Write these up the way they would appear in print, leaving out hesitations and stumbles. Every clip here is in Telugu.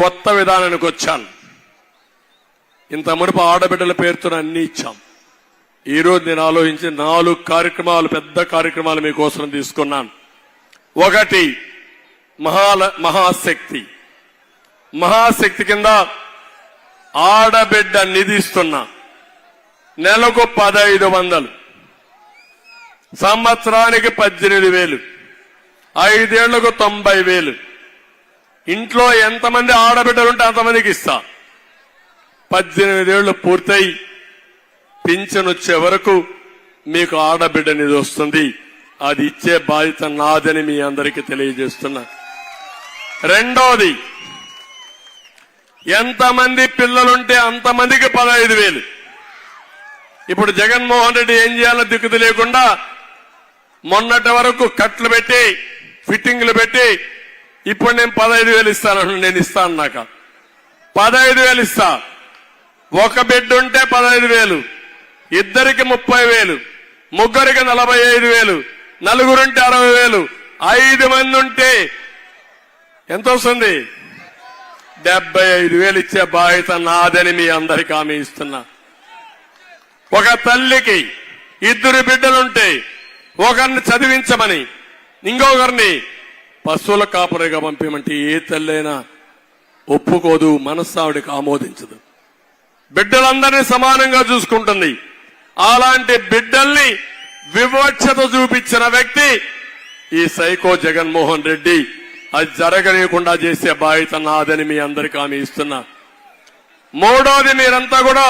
కొత్త విధానానికి వచ్చాను. ఇంత మునుపు ఆడబిడ్డల పేరుతో అన్ని ఇచ్చాం. ఈ రోజు నేను ఆలోచించి 4 కార్యక్రమాలు, పెద్ద కార్యక్రమాలు మీకోసం తీసుకున్నాను. ఒకటి మహాశక్తి. మహాశక్తి కింద ఆడబిడ్డ నిధి ఇస్తున్నా. నెలకు 1500, సంవత్సరానికి 18,000, 5 ఏళ్లకు 90,000. ఇంట్లో ఎంతమంది ఆడబిడ్డలుంటే అంతమందికి ఇస్తా. 18 ఏళ్లు పూర్తయి పింఛన్ వచ్చే వరకు మీకు ఆడబిడ్డ నిధి వస్తుంది. అది ఇచ్చే బాధ్యత నాదని మీ అందరికీ తెలియజేస్తున్నా. రెండోది, ఎంతమంది పిల్లలుంటే అంతమందికి 15,000. ఇప్పుడు జగన్మోహన్ రెడ్డి ఏం చేయాలో దిక్కు తెలియకుండా మొన్నటి వరకు కట్లు పెట్టి, ఫిట్టింగ్లు పెట్టి, ఇప్పుడు నేను 15,000 ఇస్తాను. నేను ఇస్తాను, నాకు 15,000 ఇస్తా. ఒక బిడ్డ ఉంటే 15,000, ఇద్దరికి 30,000, ముగ్గురికి 45,000, నలుగురుంటే 60,000, 5 మంది ఉంటే ఎంత వస్తుంది? 75,000 ఇచ్చే బాధ్యత నాదని మీ అందరికీ హామీ ఇస్తున్నా. ఒక తల్లికి 2 బిడ్డలుంటే ఒకరిని చదివించమని, ఇంకొకరిని పశువుల కాపరిగా పంపించమంటే ఏ తల్లైనా ఒప్పుకోదు, మనస్సావిడికి ఆమోదించదు. బిడ్డలందరినీ సమానంగా చూసుకుంటుంది. అలాంటి బిడ్డల్ని వివక్షత చూపించిన వ్యక్తి ఈ సైకో జగన్మోహన్ రెడ్డి. అది జరగనీయకుండా చేసే బాధ్యత నాదని మీ అందరికీ హామీ ఇస్తున్నా. మూడోది, మీరంతా కూడా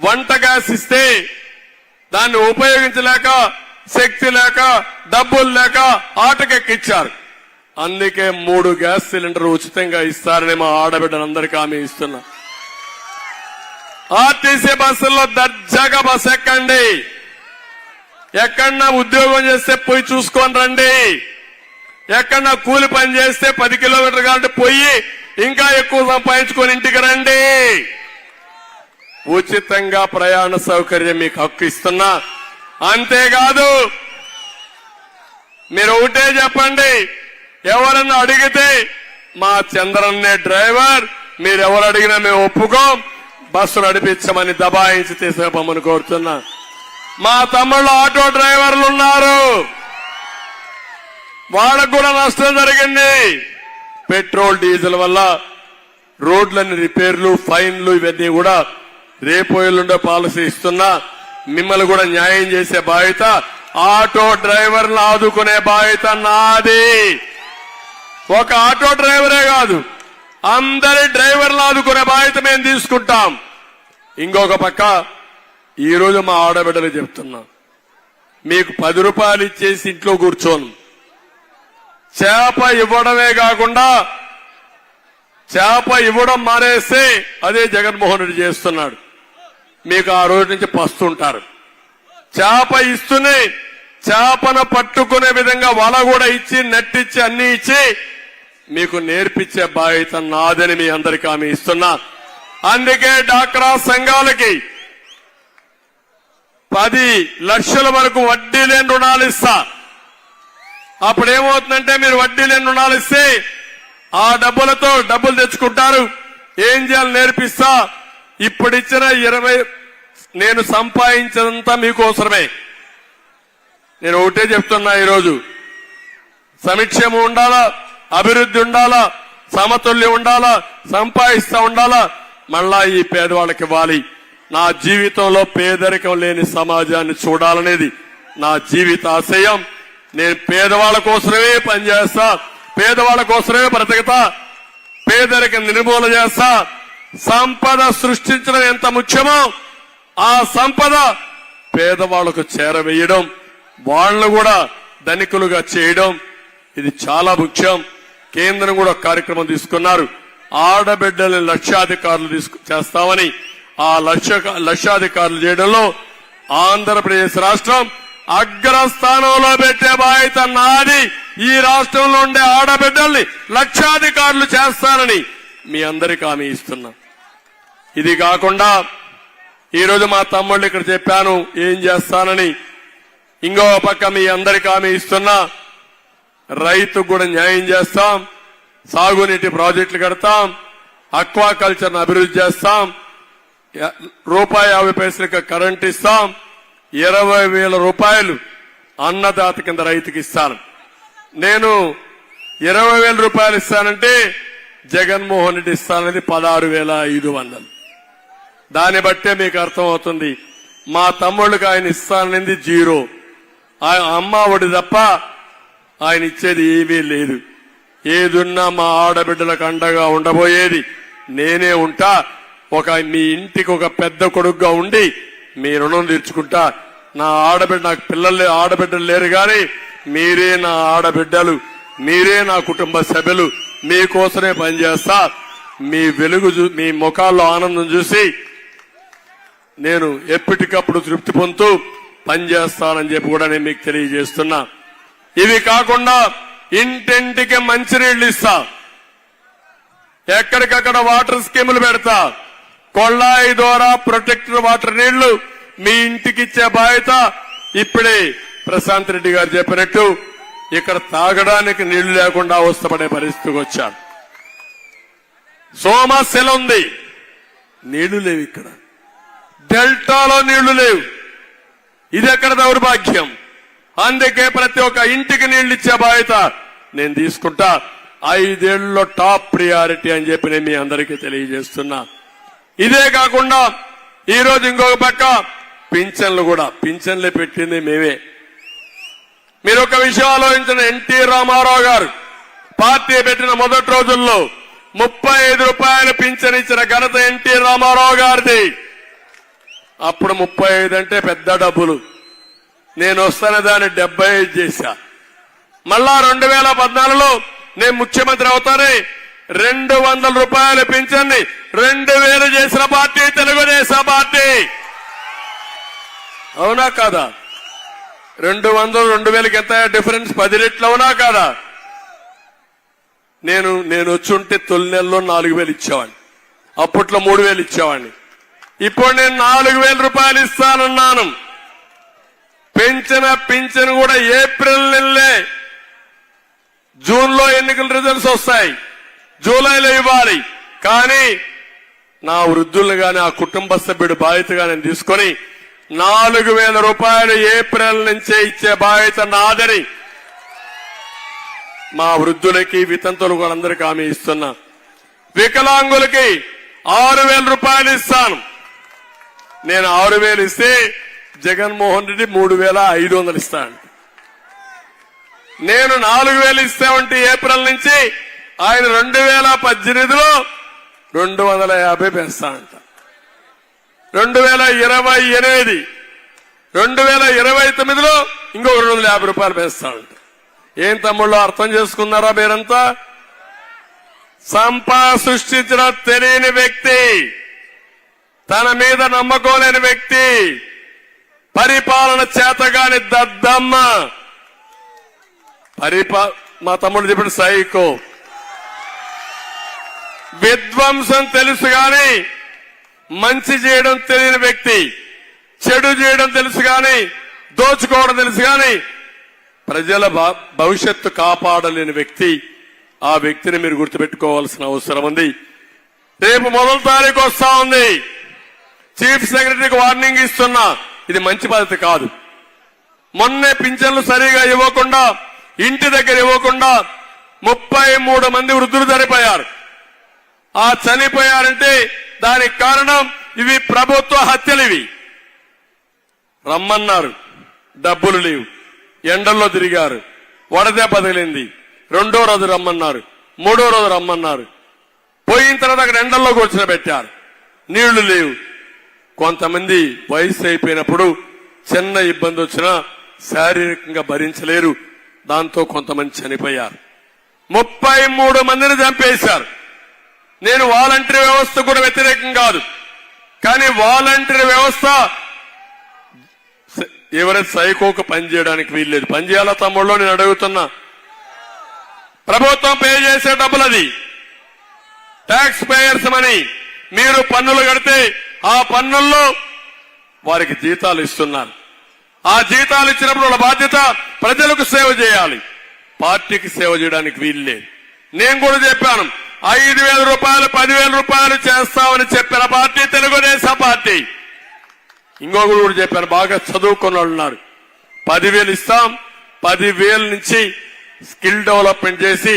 వంట గ్యాస్ ఇస్తే దాన్ని ఉపయోగించలేక, శక్తి లేక, డబ్బులు లేక ఆటకెక్కిచ్చారు. అందుకే 3 గ్యాస్ సిలిండర్ ఉచితంగా ఇస్తారని మా ఆడబిడ్డలందరికీ హామీ ఇస్తున్నా. ఆర్టీసీ బస్సుల్లో దర్జాగా బస్ ఎక్కండి. ఎక్కడన్నా ఉద్యోగం చేస్తే పోయి చూసుకొని రండి. ఎక్కడన్నా కూలి పని చేస్తే 10 కిలోమీటర్లు కాబట్టి పోయి ఇంకా ఎక్కువ సంపాదించుకొని ఇంటికి రండి. ఉచితంగా ప్రయాణ సౌకర్యం మీకు హక్కు ఇస్తున్నా. అంతేకాదు, మీరు ఒకటే చెప్పండి, ఎవరన్నా అడిగితే మా చంద్రన్నే డ్రైవర్, మీరెవరు అడిగినా మేము ఒప్పుకోం, బస్సు నడిపించమని దబాయించి తీసేపమని కోరుతున్నా. మా తమ్ముళ్ళు ఆటో డ్రైవర్లు ఉన్నారు, వాళ్ళకు కూడా నష్టం జరిగింది. పెట్రోల్, డీజిల్ వల్ల రోడ్లన్నీ రిపేర్లు, ఫైన్లు ఇవన్నీ కూడా రేపు ఎల్లుండే పాలసీ ఇస్తున్నా. మిమ్మల్ని కూడా న్యాయం చేసే బాధ్యత, ఆటో డ్రైవర్లను ఆదుకునే బాధ్యత నాది. ఒక ఆటో డ్రైవరే కాదు, అందరి డ్రైవర్లు ఆదుకునే బాధ్యత మేము తీసుకుంటాం. ఇంకొక పక్క ఈరోజు మా ఆడబిడ్డలు చెప్తున్నా, మీకు 10 రూపాయలు ఇచ్చేసి ఇంట్లో కూర్చోను. చేప ఇవ్వడమే కాకుండా చేప ఇవ్వడం మానేస్తే అదే జగన్మోహన్ రెడ్డి చేస్తున్నాడు. మీకు ఆ రోజు నుంచి పస్తుంటారు. చేప ఇస్తూనే చేపను పట్టుకునే విధంగా వల కూడా ఇచ్చి, నెట్టిచ్చి, అన్ని ఇచ్చి మీకు నేర్పించే బాధ్యత నాదని మీ అందరికీ హామీ ఇస్తున్నా. అందుకే డాక్రా సంఘాలకి 10 లక్షల వరకు వడ్డీ లేని రుణాలు ఇస్తా. అప్పుడేమవుతుందంటే, మీరు వడ్డీ లేని రుణాలు ఇస్తే ఆ డబ్బులతో డబ్బులు తెచ్చుకుంటారు. ఏం చేయాలి నేర్పిస్తా. ఇప్పుడిచ్చిన 20 నేను సంపాదించినంత మీకోసమే. నేను ఒకటే చెప్తున్నా, ఈరోజు సంక్షేమం ఉండాలా, అభివృద్ధి ఉండాలా, సమతుల్యం ఉండాలా, సంపాదిస్తా ఉండాలా, మళ్ళా ఈ పేదవాళ్ళకి ఇవ్వాలి. నా జీవితంలో పేదరికం లేని సమాజాన్ని చూడాలనేది నా జీవిత ఆశయం. నేను పేదవాళ్ళ కోసమే పనిచేస్తా, పేదవాళ్ళ కోసమే బ్రతుకుతా, పేదరికం నిర్మూలన చేస్తా. సంపద సృష్టించడం ఎంత ముఖ్యమో ఆ సంపద పేదవాళ్లకు చేరవేయడం, వాళ్లను కూడా ధనికులుగా చేయడం, ఇది చాలా ముఖ్యం. కేంద్రం కూడా కార్యక్రమం తీసుకున్నారు. ఆడబిడ్డల్ని లక్షాధికారులు చేస్తామని. ఆ లక్షాధికారులు చేయడంలో ఆంధ్రప్రదేశ్ రాష్ట్రం అగ్రస్థానంలో పెట్టే బాధ్యత నాది. ఈ రాష్ట్రంలో ఉండే ఆడబిడ్డల్ని లక్షాధికారులు చేస్తానని మీ అందరికీ హామీ ఇస్తున్నా. ఇది కాకుండా ఈరోజు మా తమ్ముళ్ళు ఇక్కడ చెప్పాను ఏం చేస్తానని. ఇంకో పక్క మీ అందరికీ హామీ ఇస్తున్నా, రైతుకు కూడా న్యాయం చేస్తాం, సాగునీటి ప్రాజెక్టులు కడతాం, అక్వాకల్చర్ అభివృద్ధి చేస్తాం, ₹1.50 కరెంట్ ఇస్తాం, 20,000 రూపాయలు అన్నదాత కింద రైతుకి ఇస్తాను. నేను 20,000 రూపాయలు ఇస్తానంటే జగన్మోహన్ రెడ్డి ఇస్తానని 16,500. దాన్ని బట్టే మీకు అర్థమవుతుంది మా తమ్ముళ్ళకి ఆయన ఇస్తానని 0. అమ్మ ఒడి తప్ప ఆయన ఇచ్చేది ఏమీ లేదు. ఏదున్నా మా ఆడబిడ్డలకు అండగా ఉండబోయేది నేనే ఉంటా. మీ ఇంటికి ఒక పెద్ద కొడుకుగా ఉండి మీ రుణం తీర్చుకుంటా. నా నాకు ఆడబిడ్డలు లేరు గాని మీరే నా ఆడబిడ్డలు, మీరే నా కుటుంబ సభ్యులు. మీకోసమే పనిచేస్తా. మీ వెలుగు మీ ముఖాల్లో ఆనందం చూసి నేను ఎప్పటికప్పుడు తృప్తి పొందుతూ పనిచేస్తానని చెప్పి కూడా నేను మీకు తెలియజేస్తున్నా. ఇవి కాకుండా ఇంటింటికి మంచినీళ్లు ఇస్తా, ఎక్కడికక్కడ వాటర్ స్కీములు పెడతా, కొళ్ళాయి ద్వారా ప్రొటెక్టర్ వాటర్ నీళ్లు మీ ఇంటికి ఇచ్చే బాధ్యత. ఇప్పుడే ప్రశాంత్ రెడ్డి గారు చెప్పినట్టు ఇక్కడ తాగడానికి నీళ్లు లేకుండా అవస్థపడే పరిస్థితికి వచ్చారు. సమస్యలు ఉంది, నీళ్లు లేవు. ఇక్కడ డెల్టాలో నీళ్లు లేవు. ఇది ఎక్కడ దౌర్భాగ్యం. అందుకే ప్రతి ఒక్క ఇంటికి నీళ్లు ఇచ్చే బాధ్యత నేను తీసుకుంటా. 5 ఏళ్లలో టాప్ ప్రియారిటీ అని చెప్పి నేను మీ అందరికీ తెలియజేస్తున్నా. ఇదే కాకుండా ఈ రోజు ఇంకొక పక్క పింఛన్లు కూడా, పింఛన్లు పెట్టింది మేమే. మీరు ఒక విషయం ఆలోచించిన, ఎన్టీ రామారావు గారు పార్టీ పెట్టిన మొదటి రోజుల్లో 35 రూపాయలు పింఛన్ ఇచ్చిన ఘనత ఎన్టీ రామారావు గారిది. అప్పుడు 35 అంటే పెద్ద డబ్బులు. నేను వస్తానే దాన్ని 75 చేశా. మళ్ళా 2014లో నేను ముఖ్యమంత్రి అవుతానే 200 రూపాయల పింఛన్ని 2000 చేసిన పార్టీ తెలుగుదేశం పార్టీ. అవునా కాదా? 200 2000కి ఎంత డిఫరెన్స్? 10 రెట్లు. అవునా కాదా? నేను వచ్చుంటే తొలి నెలలో 4,000 ఇచ్చేవాడిని, అప్పట్లో 3,000 ఇచ్చేవాడిని. ఇప్పుడు నేను 4,000 రూపాయలు ఇస్తానన్నాను. పెంచిన పింఛను కూడా ఏప్రిల్ నెలలే, జూన్లో ఎన్నికల రిజల్ట్స్ వస్తాయి, జూలైలో ఇవ్వాలి. కానీ నా వృద్ధులు గాని ఆ కుటుంబ సభ్యుడు బాధ్యతగా నేను తీసుకొని 4,000 రూపాయలు ఏప్రిల్ నుంచే ఇచ్చే బాధ్యత నాదని మా వృద్ధులకి వితంతులు కూడా అందరికీ హామీ ఇస్తున్నా. వికలాంగులకి 6,000 రూపాయలు ఇస్తాను. నేను 6,000 ఇస్తే జగన్మోహన్ రెడ్డి 3,500 ఇస్తాను. నేను 4,000 ఇస్తామంటే ఏప్రిల్ నుంచి ఆయన 2018లో 250 పెంచుతానంట. 2028 2029లో ఇంకో 250 రూపాయలు పెంచుతానంట. ఏం తమ్ముళ్ళు అర్థం చేసుకున్నారా మీరంతా? సంపద సృష్టించిన తెలియని వ్యక్తి, తన మీద నమ్మకం లేని వ్యక్తి, పరిపాలన చేతగాని దద్దమ్మ, మా తమ్ముడు చెప్పిన సైకో, విధ్వంసం తెలుసు గాని మంచి చేయడం తెలియని వ్యక్తి, చెడు చేయడం తెలుసు గాని దోచుకోవడం తెలుసు గాని ప్రజల భవిష్యత్తు కాపాడలేని వ్యక్తి. ఆ వ్యక్తిని మీరు గుర్తుపెట్టుకోవాల్సిన అవసరం ఉంది. రేపు 1వ తారీఖు వస్తా ఉంది. చీఫ్ సెక్రటరీకి వార్నింగ్ ఇస్తున్నా, ఇది మంచి పద్ధతి కాదు. మొన్నే పింఛన్లు సరిగా ఇవ్వకుండా, ఇంటి దగ్గర ఇవ్వకుండా 33 మంది వృద్ధులు చనిపోయారు. ఆ చనిపోయారంటే దానికి కారణం ఇవి ప్రభుత్వ హత్యలు. రమ్మన్నారు, డబ్బులు లేవు, ఎండల్లో తిరిగారు, వడదెబ్బ తగిలింది. 2వ రోజు రమ్మన్నారు, 3వ రోజు రమ్మన్నారు. పోయిన తర్వాత అక్కడ ఎండల్లో కూర్చోబెట్టారు, నీళ్లు లేవు. కొంతమంది వయసు అయిపోయినప్పుడు చిన్న ఇబ్బంది వచ్చినా శారీరకంగా భరించలేరు, దాంతో కొంతమంది చనిపోయారు. 33 మందిని చంపేశారు. నేను వాలంటరీ వ్యవస్థ కూడా వ్యతిరేకం కాదు, కానీ వాలంటరీ వ్యవస్థ ఎవరైతే సైకోకు పనిచేయడానికి వీల్లేదు. పనిచేయాలా తమ్ముళ్ళు? నేను అడుగుతున్నా. ప్రభుత్వం పే చేసే డబ్బులు, అది ట్యాక్స్ పేయర్స్ మనీ. మీరు పన్నులు కడితే ఆ పన్నుల్లో వారికి జీతాలు ఇస్తున్నారు. ఆ జీతాలు ఇచ్చినప్పుడు వాళ్ళ బాధ్యత ప్రజలకు సేవ చేయాలి, పార్టీకి సేవ చేయడానికి వీల్లేదు. నేను కూడా చెప్పాను, 5,000 రూపాయలు 10,000 రూపాయలు చేస్తామని చెప్పిన పార్టీ తెలుగుదేశం పార్టీ. ఇంకొకరు కూడా చెప్పాను, బాగా చదువుకున్న వాళ్ళు ఉన్నారు. 10,000 ఇస్తాం, 10,000 నుంచి స్కిల్ డెవలప్మెంట్ చేసి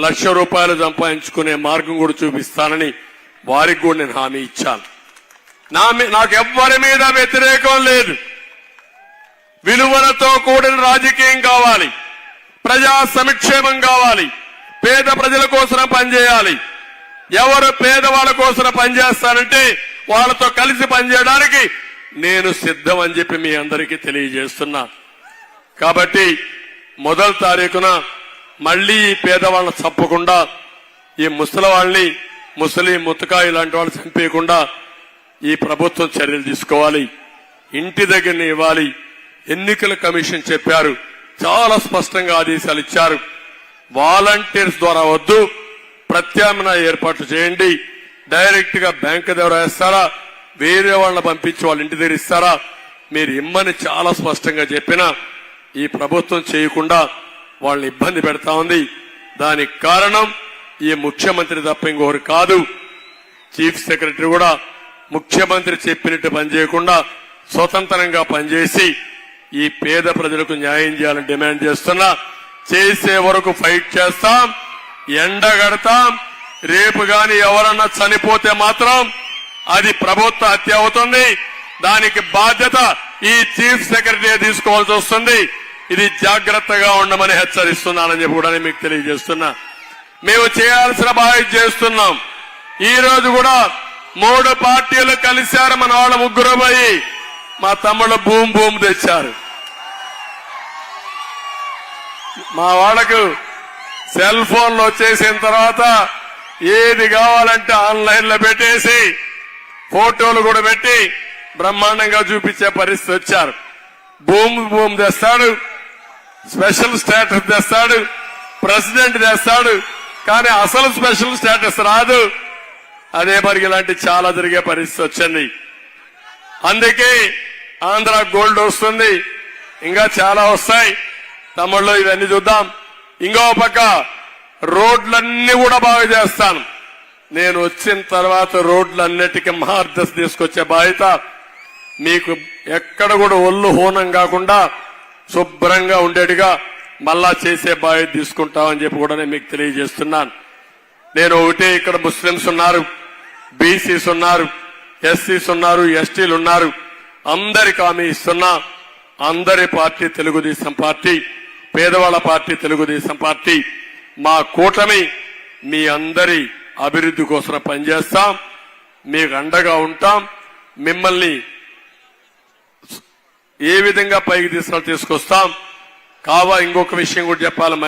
₹1,00,000 సంపాదించుకునే మార్గం కూడా చూపిస్తానని వారికి కూడా నేను హామీ ఇచ్చాను. నాకు ఎవ్వరి మీద వ్యతిరేకం లేదు. విలువలతో కూడిన రాజకీయం కావాలి, ప్రజా సంక్షేమం కావాలి, పేద ప్రజల కోసం పనిచేయాలి. ఎవరు పేదవాళ్ళ కోసం పనిచేస్తారంటే వాళ్ళతో కలిసి పనిచేయడానికి నేను సిద్ధం అని చెప్పి మీ అందరికీ తెలియజేస్తున్నా. కాబట్టి 1వ తారీఖున మళ్లీ ఈ పేదవాళ్ళని చంపకుండా, ఈ ముసలివాళ్ళని ముసలి ముతకాయి లాంటి వాళ్ళు చంపేయకుండా ఈ ప్రభుత్వం చర్యలు తీసుకోవాలి. ఇంటి దగ్గరని ఇవ్వాలి. ఎన్నికల కమిషన్ చెప్పారు, చాలా స్పష్టంగా ఆదేశాలు ఇచ్చారు. వాలంటీర్స్ ద్వారా వద్దు, ప్రత్యామ్నాయ ఏర్పాట్లు చేయండి. డైరెక్ట్ గా బ్యాంకు ద్వారా వేస్తారా, వేరే వాళ్ళని పంపించి వాళ్ళ ఇంటి దగ్గర ఇస్తారా, మీరు ఇమ్మని చాలా స్పష్టంగా చెప్పినా ఈ ప్రభుత్వం చేయకుండా వాళ్ళని ఇబ్బంది పెడతా ఉంది. దానికి కారణం ఈ ముఖ్యమంత్రి తప్ప ఇంకొకరు కాదు. చీఫ్ సెక్రటరీ కూడా ముఖ్యమంత్రి చెప్పినట్టు పనిచేయకుండా స్వతంత్రంగా పనిచేసి ఈ పేద ప్రజలకు న్యాయం చేయాలని డిమాండ్ చేస్తున్నా. చేసే వరకు ఫైట్ చేస్తాం, ఎండగడతాం. రేపు గాని ఎవరన్నా చనిపోతే మాత్రం అది ప్రభుత్వ హత్య అవుతుంది. దానికి బాధ్యత ఈ చీఫ్ సెక్రటరీ తీసుకోవాల్సి వస్తుంది. ఇది జాగ్రత్తగా ఉండమని హెచ్చరిస్తున్నానని చెప్పి కూడా మీకు తెలియజేస్తున్నా. మేము చేయాల్సిన బాధ్యత చేస్తున్నాం. ఈ రోజు కూడా 3 పార్టీలు కలిశారు. మన వాళ్ళ 3 పోయి మా తమ్ముళ్ళు భూమి తెచ్చారు. మా వాళ్ళకు సెల్ ఫోన్లు వచ్చేసిన తర్వాత ఏది కావాలంటే ఆన్లైన్ లో పెట్టేసి ఫోటోలు కూడా పెట్టి బ్రహ్మాండంగా చూపించే పరిస్థితి వచ్చారు. భూమి తెస్తాడు, స్పెషల్ స్టేటస్ తెస్తాడు, ప్రెసిడెంట్ తెస్తాడు, కానీ అసలు స్పెషల్ స్టేటస్ రాదు. అదే మరి ఇలాంటి చాలా జరిగే పరిస్థితి వచ్చింది. అందుకే ఆంధ్ర గోల్డ్ వస్తుంది, ఇంకా చాలా వస్తాయి. తమిళలో ఇవన్నీ చూద్దాం. ఇంకో పక్క రోడ్లన్నీ కూడా బాగా చేస్తాను. నేను వచ్చిన తర్వాత రోడ్లన్నిటికీ మార్గదర్శి తీసుకొచ్చే బాధ్యత మీకు. ఎక్కడ కూడా ఒళ్ళు హోనం కాకుండా శుభ్రంగా ఉండేట్టుగా మళ్ళా చేసే బాధ్యత తీసుకుంటామని చెప్పి కూడా నేను మీకు తెలియజేస్తున్నాను. నేను ఒకటే, ఇక్కడ ముస్లింస్ ఉన్నారు, బీసీస్ ఉన్నారు, ఎస్సీస్ ఉన్నారు, ఎస్టీలు ఉన్నారు. అందరికి హామీ ఇస్తున్నా. అందరి పార్టీ తెలుగుదేశం పార్టీ, పేదవాళ్ల పార్టీ తెలుగుదేశం పార్టీ. మా కూటమి మీ అందరి అభివృద్ధి కోసం పనిచేస్తాం, మీకు అండగా ఉంటాం. మిమ్మల్ని ఏ విధంగా పైకి తీసుకొస్తాం. ఇంకొక విషయం కూడా చెప్పాలి.